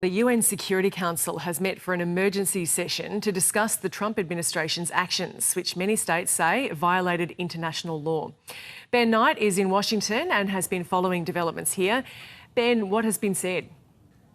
The UN Security Council has met for an emergency session to discuss the Trump administration's actions, which many states say violated international law. Ben Knight is in Washington and has been following developments here. Ben, what has been said?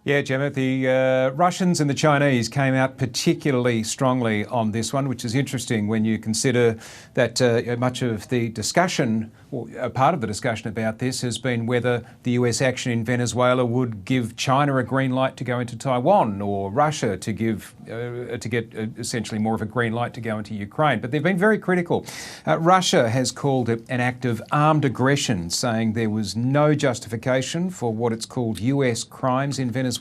Yeah, Gemma, the Russians and the Chinese came out particularly strongly on this one, which is interesting when you consider that much of the discussion, or a part of the discussion about this, has been whether the US action in Venezuela would give China a green light to go into Taiwan, or Russia to get essentially more of a green light to go into Ukraine. But they've been very critical. Russia has called it an act of armed aggression, saying there was no justification for what it's called US crimes in Venezuela.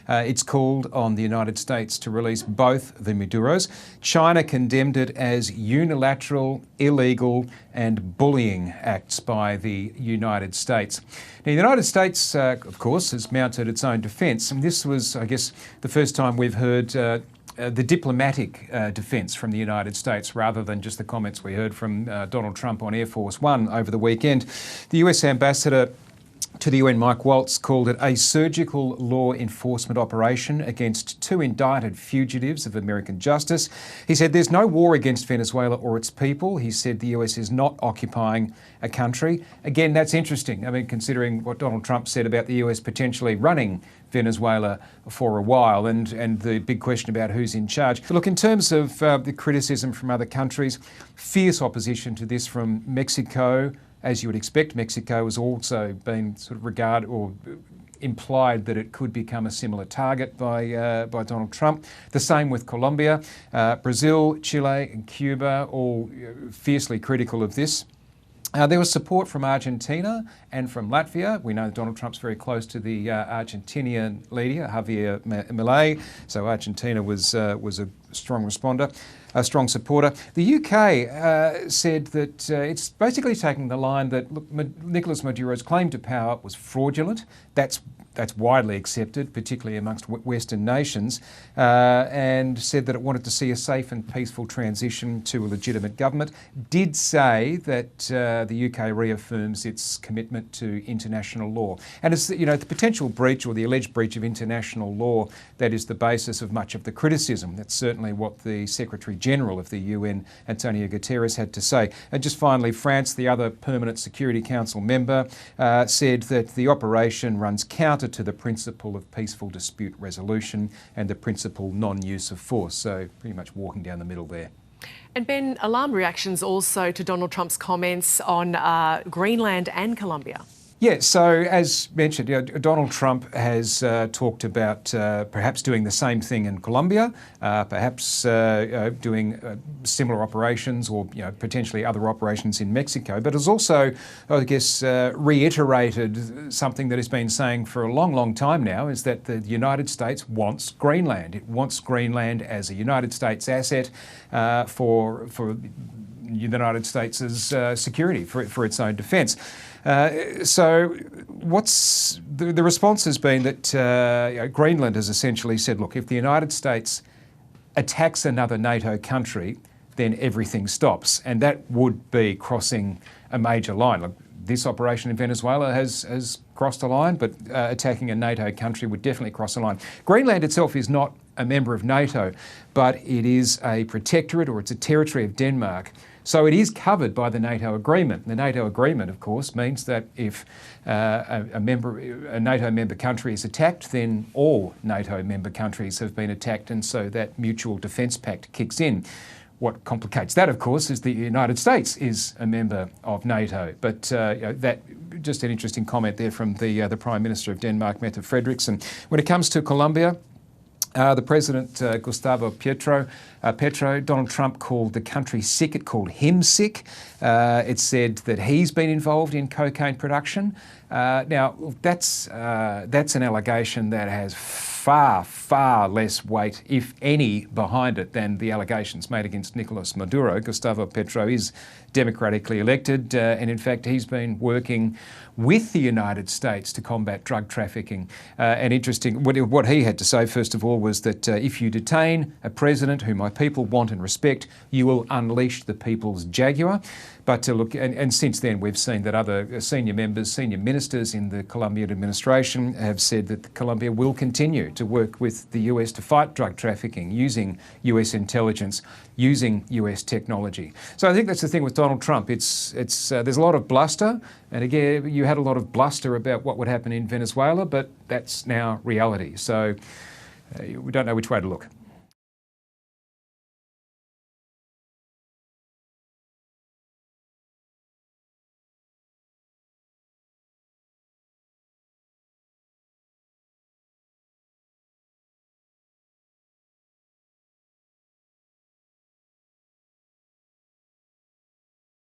It's called on the United States to release both the Maduros. China condemned it as unilateral, illegal and bullying acts by the United States. Now, the United States, of course, has mounted its own defence, and this was, I guess, the first time we've heard the diplomatic defence from the United States, rather than just the comments we heard from Donald Trump on Air Force One over the weekend. The US ambassador to the UN, Mike Waltz, called it a surgical law enforcement operation against two indicted fugitives of American justice. He said there's no war against Venezuela or its people. He said the US is not occupying a country. Again, that's interesting. I mean, considering what Donald Trump said about the US potentially running Venezuela for a while, and the big question about who's in charge. Look, in terms of the criticism from other countries, fierce opposition to this from Mexico. As you would expect, Mexico has also been sort of regarded or implied that it could become a similar target by Donald Trump. The same with Colombia. Brazil, Chile and Cuba, all fiercely critical of this. There was support from Argentina and from Latvia. We know Donald Trump's very close to the Argentinian leader, Javier Milei, so Argentina was a strong responder, a strong supporter. The UK said that it's basically taking the line that Nicolas Maduro's claim to power was fraudulent. That's widely accepted, particularly amongst Western nations, and said that it wanted to see a safe and peaceful transition to a legitimate government. Did say that the UK reaffirms its commitment to international law. And it's, you know, the potential breach or the alleged breach of international law that is the basis of much of the criticism. That's certainly what the Secretary General of the UN, Antonio Guterres, had to say. And just finally, France, the other permanent Security Council member, said that the operation runs counter to the principle of peaceful dispute resolution and the principle non-use of force. So pretty much walking down the middle there. And Ben, alarm reactions also to Donald Trump's comments on Greenland and Columbia. Yeah, so as mentioned, Donald Trump has talked about perhaps doing the same thing in Colombia, perhaps doing similar operations or potentially other operations in Mexico, but has also, I guess, reiterated something that has been saying for a long, long time now, is that the United States wants Greenland. It wants Greenland as a United States asset for the United States' security, for its own defence. So what's the response has been that Greenland has essentially said, look, if the United States attacks another NATO country, then everything stops. And that would be crossing a major line. Look, this operation in Venezuela has crossed a line, but attacking a NATO country would definitely cross a line. Greenland itself is not a member of NATO, but it is a protectorate, or it's a territory of Denmark. So it is covered by the NATO agreement. The NATO agreement, of course, means that if a NATO member country is attacked, then all NATO member countries have been attacked, and so that mutual defence pact kicks in. What complicates that, of course, is the United States is a member of NATO. But that just an interesting comment there from the Prime Minister of Denmark, Mette Frederiksen. When it comes to Colombia, the President, Gustavo Petro, Donald Trump called the country sick. It called him sick. It said that he's been involved in cocaine production. Now, that's an allegation that has far, far less weight, if any, behind it than the allegations made against Nicolas Maduro. Gustavo Petro is democratically elected, and in fact, he's been working with the United States to combat drug trafficking. And interesting, what he had to say, first of all, was that if you detain a president who my people want and respect, you will unleash the people's jaguar. But look, and since then we've seen that other senior ministers in the Colombian administration have said that Colombia will continue to work with the US to fight drug trafficking using US intelligence, using US technology. So I think that's the thing with Donald Trump. There's a lot of bluster, and again, you had a lot of bluster about what would happen in Venezuela, but that's now reality. So we don't know which way to look.